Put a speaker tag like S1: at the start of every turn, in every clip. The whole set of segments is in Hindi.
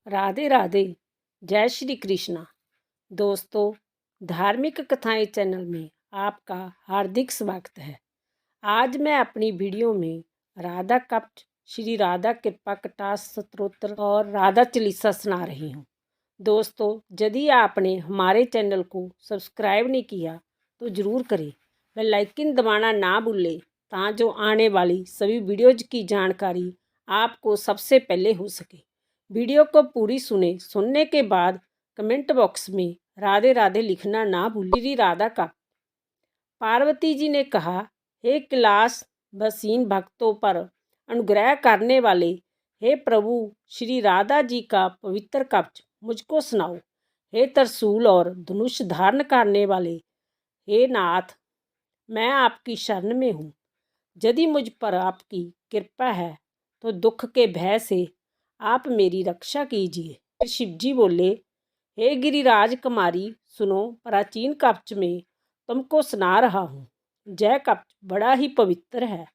S1: राधे राधे। जय श्री कृष्णा। दोस्तों, धार्मिक कथाएं चैनल में आपका हार्दिक स्वागत है। आज मैं अपनी वीडियो में राधा कवच, श्री राधा कृपा कटाक्ष स्तोत्र और राधा चालीसा सुना रही हूँ। दोस्तों, यदि आपने हमारे चैनल को सब्सक्राइब नहीं किया तो ज़रूर करें। बेल आइकन दबाना ना भूलें ताकि आने वाली सभी वीडियोज़ की जानकारी आपको सबसे पहले हो सके। वीडियो को पूरी सुनने के बाद कमेंट बॉक्स में राधे राधे लिखना ना भूलें। श्री राधा का पार्वती जी ने कहा, हे कैलाश बसीन भक्तों पर अनुग्रह करने वाले, हे प्रभु श्री राधा जी का पवित्र कवच मुझको सुनाओ। हे त्रिशूल और धनुष धारण करने वाले, हे नाथ, मैं आपकी शरण में हूँ। यदि मुझ पर आपकी कृपा है तो दुख के भय से आप मेरी रक्षा कीजिए। फिर शिव जी बोले, हे गिरिराज कुमारी, सुनो, प्राचीन कवच में तुमको सुना रहा हूँ। यह कवच बड़ा ही पवित्र है,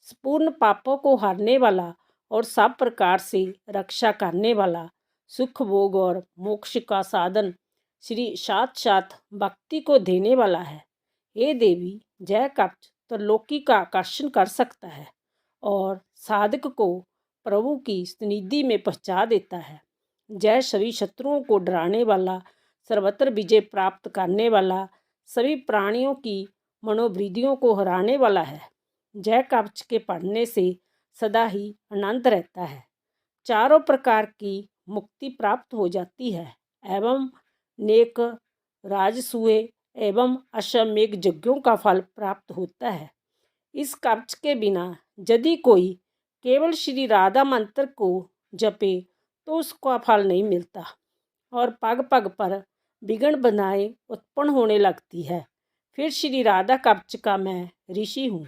S1: संपूर्ण पापों को हरने वाला और सब प्रकार से रक्षा करने वाला, सुख भोग और मोक्ष का साधन श्री साक्षात भक्ति को देने वाला है। हे देवी, यह कवच त्रिलोकी का आकर्षण कर सकता है और साधक को प्रभु की सन्निधि में पहुंचा देता है। जय सभी शत्रुओं को डराने वाला, सर्वत्र विजय प्राप्त करने वाला, सभी प्राणियों की मनोवृत्तियों को हराने वाला है। जय कवच के पढ़ने से सदा ही आनंद रहता है, चारों प्रकार की मुक्ति प्राप्त हो जाती है एवं नेक राजसूय एवं अश्वमेघ यज्ञों का फल प्राप्त होता है। इस कवच के बिना यदि कोई केवल श्री राधा मंत्र को जपे तो उसका फल नहीं मिलता और पग पग पर विघ्न बाधाएं उत्पन्न होने लगती है। फिर श्री राधा कवच का मैं ऋषि हूँ,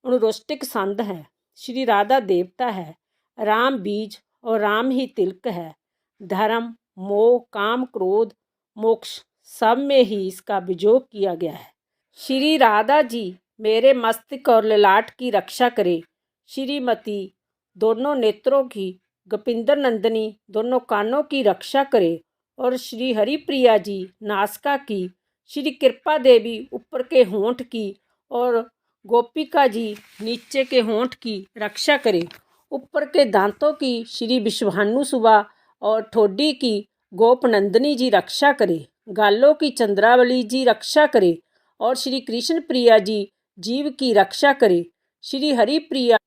S1: अनुष्टिक संत है। श्री राधा देवता है, राम बीज और राम ही तिलक है। धर्म, मोह, काम, क्रोध, मोक्ष सब में ही इसका विजोग किया गया है। श्री राधा जी मेरे मस्तक और ललाट की रक्षा करे। श्रीमती दोनों नेत्रों की, गोपिंदर नंदिनी दोनों कानों की रक्षा करे और श्री हरिप्रिया जी नासिका की, श्री कृपा देवी ऊपर के होंठ की और गोपिका जी नीचे के होंठ की रक्षा करे। ऊपर के दांतों की श्री विश्वभानु सुबा और ठोडी की गोपनंदिनी जी रक्षा करे। गालों की चंद्रावली जी रक्षा करे और श्री कृष्ण प्रिया जी जीव की रक्षा करे। श्री हरि प्रिया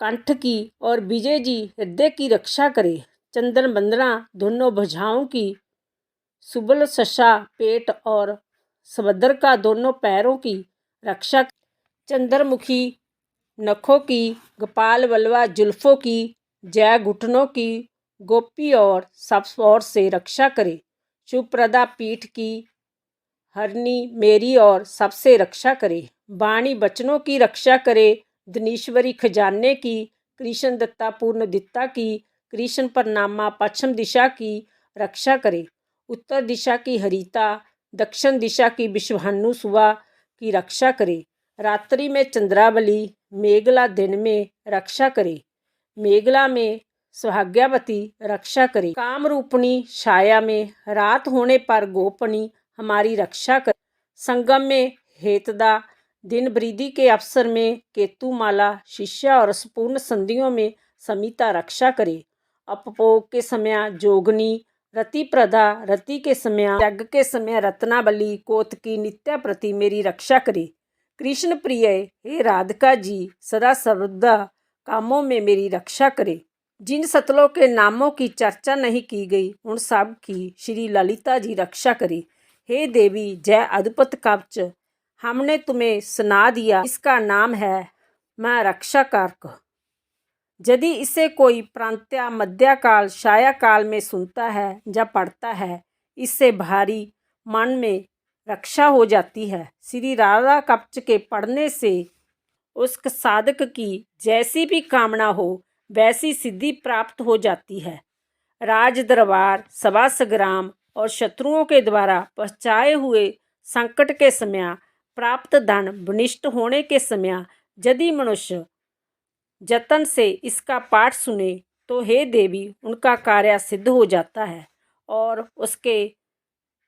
S1: कंठ की और विजय जी हृदय की रक्षा करे। चंदन बंदना दोनों भुजाओं की, सुबल शशा पेट और सभद्र का दोनों पैरों की रक्षा। चंद्रमुखी नखों की, गोपाल बलवा जुल्फों की, जय घुटनों की, गोपी और सब ओर से रक्षा करे। सुप्रदा पीठ की, हरनी मेरी और सबसे रक्षा करे। वाणी बचनों की रक्षा करे। धनेश्वरी खजाने की, कृष्ण दत्ता पूर्ण दित्ता की, कृष्ण परनामा पश्चिम दिशा की रक्षा करे। उत्तर दिशा की हरिता, दक्षिण दिशा की विश्वभानु सुबा की रक्षा करे। रात्रि में चंद्रावली, मेघला दिन में रक्षा करे। मेघला में सौभाग्यवती रक्षा करे। काम रूपणी छाया में रात होने पर गोपनी हमारी रक्षा करे। संगम में हेतदा, दिन वृद्धि के अवसर में केतुमाला, शिष्या और संपूर्ण संधियों में समिता रक्षा करे। अपभोग के समय जोगनी, रति प्रदा, रति के समय यज्ञ के समय रत्नावली, कोतकी नित्य प्रति मेरी रक्षा करे। कृष्ण प्रिय हे राधिका जी सदा सर्वदा कामों में मेरी रक्षा करे। जिन सतलों के नामों की चर्चा नहीं की गई उन सब की श्री ललिता जी रक्षा करे। हे देवी, जय अद्भुत कवच हमने तुम्हें सुना दिया, इसका नाम है मैं रक्षा कारक। यदि इसे कोई प्रांत्या मध्यकाल छायाकाल में सुनता है या पढ़ता है, इससे भारी मन में रक्षा हो जाती है। श्री राधा कवच के पढ़ने से उस साधक की जैसी भी कामना हो वैसी सिद्धि प्राप्त हो जाती है। राज दरबार, सभा संग्राम और शत्रुओं के द्वारा पहुँचाए हुए संकट के समय, प्राप्त धन विनिष्ट होने के समय यदि मनुष्य जतन से इसका पाठ सुने तो हे देवी उनका कार्य सिद्ध हो जाता है और उसके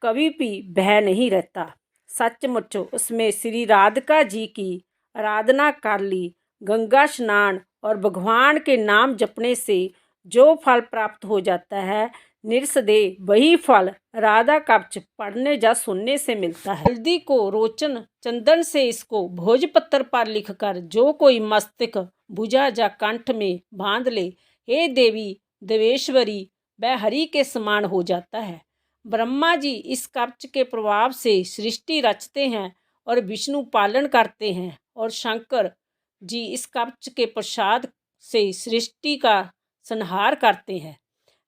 S1: कभी भी भय नहीं रहता। सचमुच उसमें श्री राधिका जी की आराधना कर ली, गंगा स्नान और भगवान के नाम जपने से जो फल प्राप्त हो जाता है, निस्संदेह वही फल राधा कवच पढ़ने या सुनने से मिलता है। हल्दी को रोचन चंदन से इसको भोजपत्र पर लिखकर जो कोई मस्तक, भुजा या कंठ में बांध ले, हे देवी देवेश्वरी, वह हरि के समान हो जाता है। ब्रह्मा जी इस कवच के प्रभाव से सृष्टि रचते हैं और विष्णु पालन करते हैं, और शंकर जी इस कवच के प्रसाद से सृष्टि का संहार करते हैं।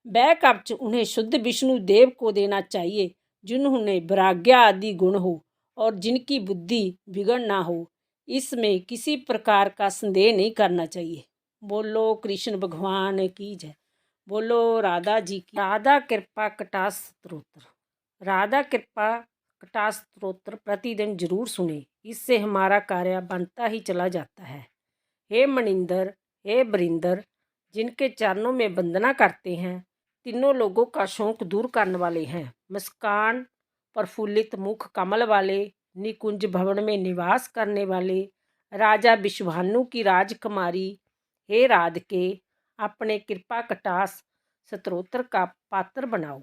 S1: वह कवच उन्हें शुद्ध विष्णु देव को देना चाहिए, जिन्होंने वैराग्य आदि गुण हो और जिनकी बुद्धि बिगड़ ना हो। इसमें किसी प्रकार का संदेह नहीं करना चाहिए। बोलो कृष्ण भगवान की जय। बोलो राधा जी की। राधा कृपा कटाक्ष स्तोत्र। राधा कृपा कटाक्ष स्तोत्र प्रतिदिन जरूर सुने, इससे हमारा कार्य बनता ही चला जाता है। हे मनिंदर, हे बरिंदर, जिनके चरणों में वंदना करते हैं, तीनों लोगों का शौक दूर करने वाले हैं। मुस्कान प्रफुल्लित मुख कमल वाले, निकुंज भवन में निवास करने वाले, राजा विश्वभानु की राजकुमारी, हे राधिके, अपने कृपा कटाक्ष स्तोत्र का पात्र बनाओ।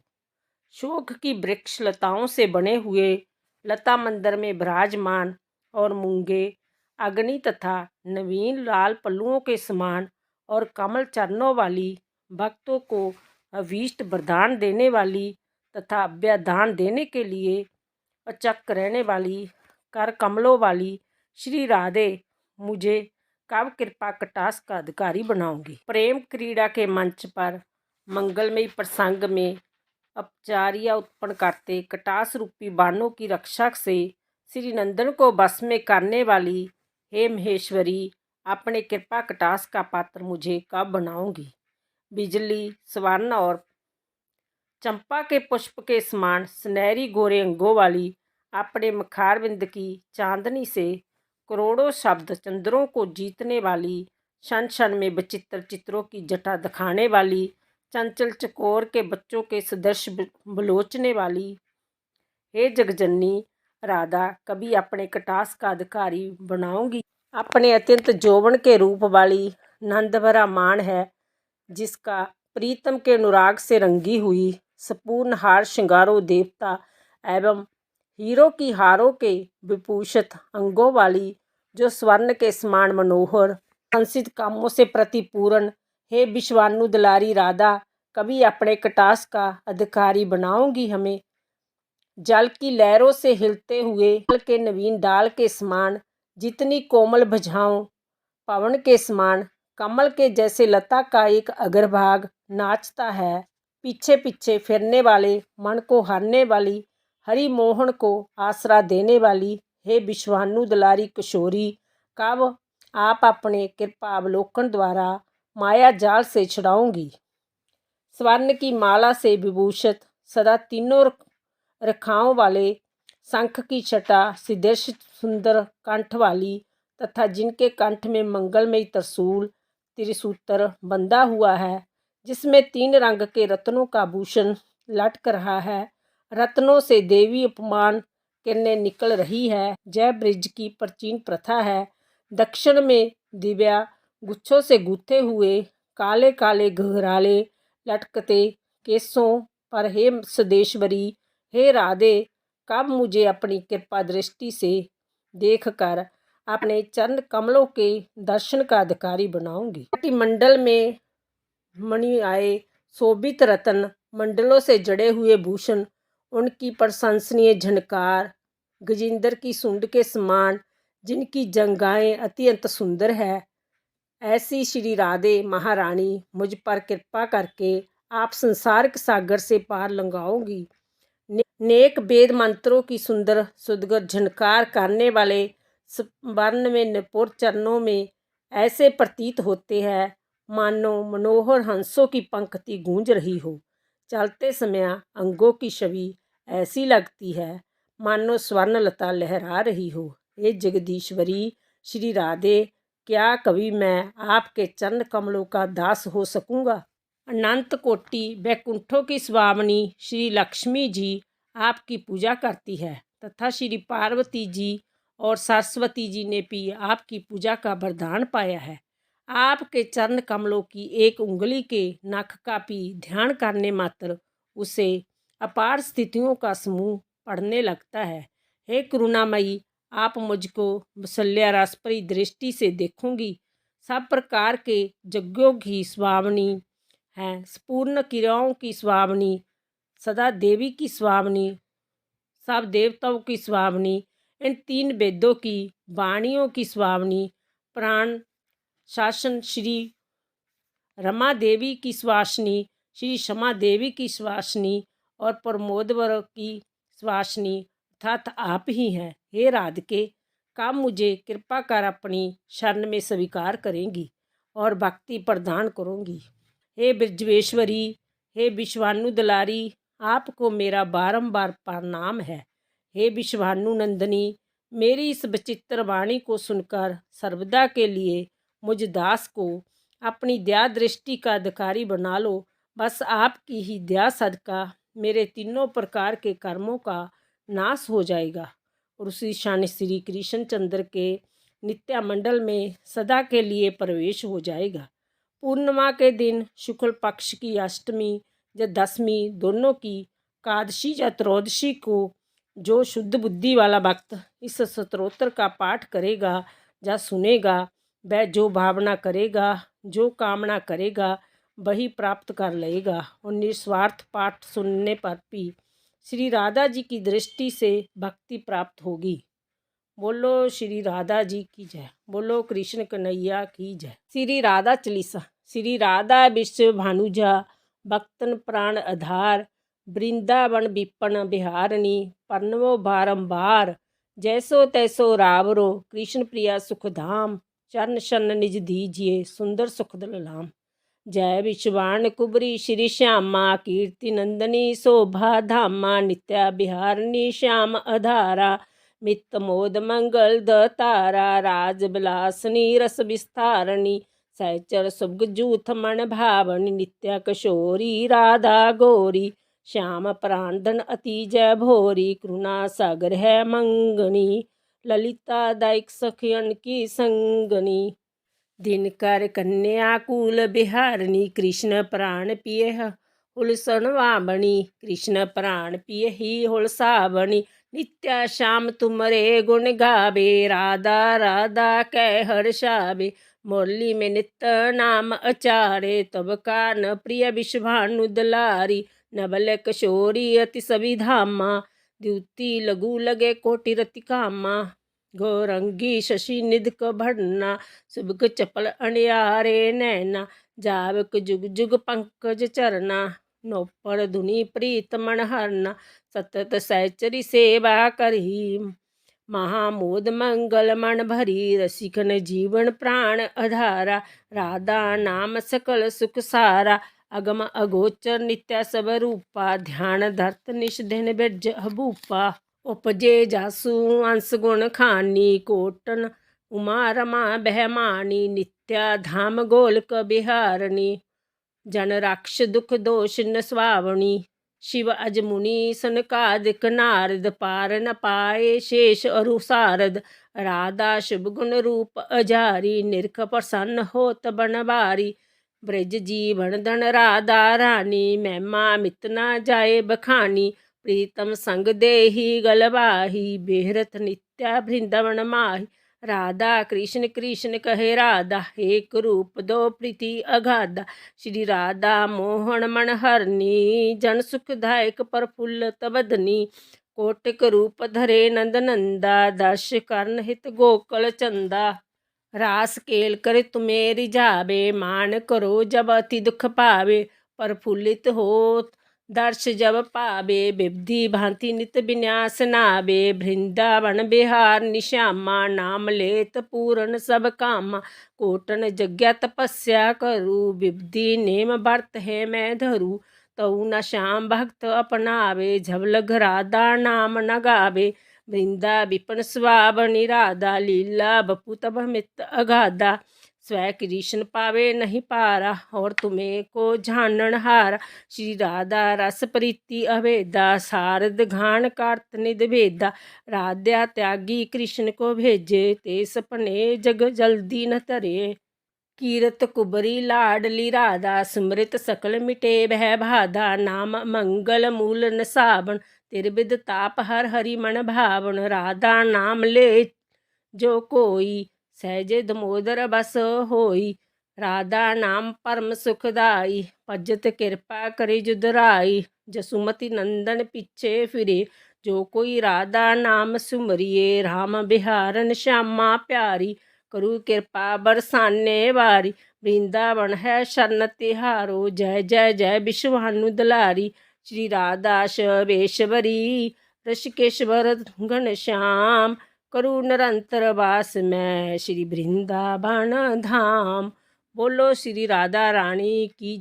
S1: शोक की वृक्ष लताओं से बने हुए लता मंदिर में विराजमान और मूंगे अग्नि तथा नवीन लाल पल्लुओं के समान और कमल चरणों वाली, भक्तों को अभीष्ट वरदान देने वाली तथा अभयदान देने के लिए अचक रहने वाली, कर कमलों वाली श्री राधे मुझे कब कृपा कटाक्ष का अधिकारी बनाऊंगी। प्रेम क्रीड़ा के मंच पर मंगलमयी प्रसंग में अपचारिया उत्पन्न करते कटाक्ष रूपी बाणों की रक्षा से श्री नंदन को बस में करने वाली, हे महेश्वरी, अपने कृपा कटाक्ष का पात्र मुझे कब बनाऊंगी। बिजली, स्वर्ण और चंपा के पुष्प के समान सुनहरी गोरे अंगों वाली, अपने मुखारविंद की चांदनी से करोड़ों शब्द चंद्रों को जीतने वाली, क्षण क्षण में विचित्र चित्रों की जटा दिखाने वाली, चंचल चकोर के बच्चों के सदृश बलोचने वाली, हे जगजननी राधा, कभी अपने कटाक्ष का अधिकारी बनाऊंगी। अपने अत्यंत यौवन के रूप वाली, नंद भरा मान है, जिसका प्रीतम के अनुराग से रंगी हुई, संपूर्ण हार श्रृंगारों देवता एवं हीरो की हारों के विभूषित अंगों वाली, जो स्वर्ण के समान मनोहर, संसित कामों से प्रतिपूर्ण, हे विश्वानु दुलारी राधा, कभी अपने कटाक्ष का अधिकारी बनाऊंगी हमें। जल की लहरों से हिलते हुए फल के नवीन डाल के समान, जितनी कोमल भुजाओं पवन के समान, कमल के जैसे लता का एक अग्रभाग नाचता है, पीछे पीछे फिरने वाले, मन को हरने वाली, हरि मोहन को आसरा देने वाली, हे विश्वानु दुलारी किशोरी, कब आप अपने कृपा अवलोकन द्वारा माया जाल से छुड़ाऊंगी। स्वर्ण की माला से विभूषित सदा तीनों रेखाओं वाले, शंख की छटा सदृश सुंदर कंठ वाली तथा जिनके कंठ में मंगलमयी त्रिशूल त्रिसूत्र बंधा हुआ है, जिसमें 3 रंग के रत्नों का भूषण लटक रहा है, रत्नों से देवी उपमान किरणें निकल रही है। जय ब्रिज की प्राचीन प्रथा है। दक्षिण में दिव्या गुच्छों से गूथे हुए काले काले घुंघराले लटकते केसों पर, हे सदेश्वरी, हे राधे, कब मुझे अपनी कृपा दृष्टि से देखकर अपने चरण कमलों के दर्शन का अधिकारी बनाऊंगी। मंडल में मणि आए शोभित रतन, मंडलों से जड़े हुए भूषण, उनकी प्रशंसनीय झनकार, गजेंद्र की सूंड के समान, जिनकी जंघाएं अत्यंत सुंदर है, ऐसी श्री राधे महारानी, मुझ पर कृपा करके आप संसार के सागर से पार लंघाओगी। नेक वेद मंत्रों की सुंदर सुदगर झनकार करने वाले वर्ण में निपुण चरणों में ऐसे प्रतीत होते हैं मानो मनोहर हंसों की पंक्ति गूंज रही हो। चलते समय अंगों की छवि ऐसी लगती है मानो स्वर्ण लता लहरा रही हो। हे जगदीश्वरी श्री राधे, क्या कभी मैं आपके चरण कमलों का दास हो सकूंगा। अनंत कोटि वैकुंठों की स्वामिनी श्री लक्ष्मी जी आपकी पूजा करती है तथा श्री पार्वती जी और सरस्वती जी ने भी आपकी पूजा का वरदान पाया है। आपके चरण कमलों की एक उंगली के नख का भी ध्यान करने मात्र उसे अपार स्थितियों का समूह पढ़ने लगता है। हे करुणामयी, आप मुझको वत्सल्य रसभरी दृष्टि से देखूंगी। सब प्रकार के यज्ञों की स्वामिनी हैं, पूर्ण क्रियाओं की स्वामिनी, सदा देवी की स्वामिनी, सब देवताओं की स्वामिनी, इन 3 वेदों की वाणियों की स्वामिनी, प्राण शासन श्री रमा देवी की स्वासिनी, श्री क्षमा देवी की स्वासिनी और प्रमोदवर की स्वासिनी अर्थात आप ही हैं। हे राधिके, कब मुझे कृपा कर अपनी शरण में स्वीकार करेंगी और भक्ति प्रदान करूँगी। हे ब्रजवेश्वरी, हे विश्वानु दुलारी, आपको मेरा बारंबार प्रणाम है। हे विश्वानु नंदनी, मेरी इस विचित्र वाणी को सुनकर सर्वदा के लिए मुझ दास को अपनी दया दृष्टि का अधिकारी बना लो। बस आपकी ही दया सदका मेरे तीनों प्रकार के कर्मों का नाश हो जाएगा और उसी क्षण श्री कृष्णचंद्र के नित्यामंडल में सदा के लिए प्रवेश हो जाएगा। पूर्णिमा के दिन शुक्ल पक्ष की अष्टमी या दसवीं दोनों की एकादशी या त्रयोदशी को जो शुद्ध बुद्धि वाला भक्त इस स्तोत्र का पाठ करेगा या सुनेगा, वह जो भावना करेगा, जो कामना करेगा, वही प्राप्त कर लेगा और निस्वार्थ पाठ सुनने पर भी श्री राधा जी की दृष्टि से भक्ति प्राप्त होगी। बोलो श्री राधा जी की जय, बोलो कृष्ण कन्हैया की जय। श्री राधा चालीसा। श्री राधा विश्व भानुजा, भक्तन प्राण आधार, वृंदावन विपन बिहारणी, परनवो बारंबार, जैसो तैसो रावरो, कृष्ण प्रिया सुखधाम, चरण शन निज दीजिए, सुंदर सुखदल लाम। जय विश्वान कुबरी श्री श्यामा, कीर्ति नंदनी शोभा धामा, नित्या बिहारणी श्याम आधारा, मित्त मोद मंगल द तारा, राज विलासनी रस विस्तारणी, सहचर सुभग जूथ मन भावनी, नित्या किशोरी राधा गौरी, श्याम प्राणधन अति जय भोरी, करुणा सागर है मंगनी, ललिता दायक सखियन की संगनी, दिनकर कन्या कुल बिहारणी, कृष्ण प्राण पिय हुलसन वामणी, कृष्ण प्राण पिय ही हुलसावणी, नित्या श्याम तुमरे गुण गावे, राधा राधा कह हर्षावे, मुरली में नित्य नाम अचारे, तब कान प्रिय विश्वानु दुलारी, नबल किशोरी अति सभी धामा, द्युति लघु लगे कोटि रति कामा, गौरंगी शशि निध क भरना, सुबक चपल अनियारे नैना, जावक जुग जुग पंकज चरना, नौपर धुनि प्रीत मन हरना, सतत सहचरी सेवा करही, महामोद मंगल मन भरी, रसिकन जीवन प्राण आधारा, राधा नाम सकल सुख सारा, अगम अगोचर नित्य सब रूपा, ध्यान धरत निश दिन बिरज हबूपा, उपजे जासु अंश गुण खानी, कोटन उमा रमा बहमानी, नित्या धाम गोलक बिहारणी, जन राक्ष दुख दोष न स्वावणी, शिव अजमुनि सनकादिक नारद, पार न पाए शेष अरु सारद, राधा शुभ गुण रूप अजारी, निरख प्रसन्न होत बनवारी, ब्रज जीवन धन राधा रानी, महिमा मित न जाए बखानी, प्रीतम संग देही गलवाही, बेहरत नित्या वृंदावन माही, राधा कृष्ण कृष्ण कहे राधा, एक रूप दो प्रीति अगाधा, श्री राधा मोहन मन हरनी, जन सुखदायक प्रफुल्ल तबदनी, कोटिक रूप धरे नंद नंदा, दर्श करण हित गोकुल चंदा, रास केल करे तुम्हें रिझावे, मान करो जब अति दुख पावे, प्रफुल्लित हो दर्श जब पावे, विविधि भांति नित विन्यास नावे, वृंदावन बिहार निश्यामा, नाम लेत पूरन सब कामा, कोटन यज्ञ तपस्या करू, विविधि नेम व्रत है मैं धरू, तऊ न श्याम भक्त अपनावे, जब लग राधा नाम न गावे, वृंदा विपन स्वावनी राधा, लीला बपु तब मित अगाधा, स्वै कृष्ण पावे नहीं पारा, और तुम्हें को जानन हारा। श्री राधा रस प्रीति अभेदा, शारद घान कार्त निध भेदा। राधा त्यागी कृष्ण को भेजे, ते सपने जग जल्दी न तरे। कीरत कुबरी लाडली राधा, स्मृत सकल मिटे भय बाधा। नाम मंगल मूल नसावन, तिरबिद ताप हर हरि मन भावन। राधा नाम ले जो कोई, सहजे दमोदर बस होई। राधा नाम परम सुखदाई, भजत कृपा करि जुदराई। जसुमति नंदन पीछे फिरे, जो कोई राधा नाम सुमरिए। राम बिहारन श्यामा प्यारी, करू कृपा बरसाने वारी। वृंदावन है शरण तिहारो, जय जय जय विश्वानु दुलारी। श्री राधा शवेश्वरी, ऋषिकेश्वर घनश्याम। करू निरंतर वास में, श्री वृंदावन धाम। बोलो श्री राधा रानी की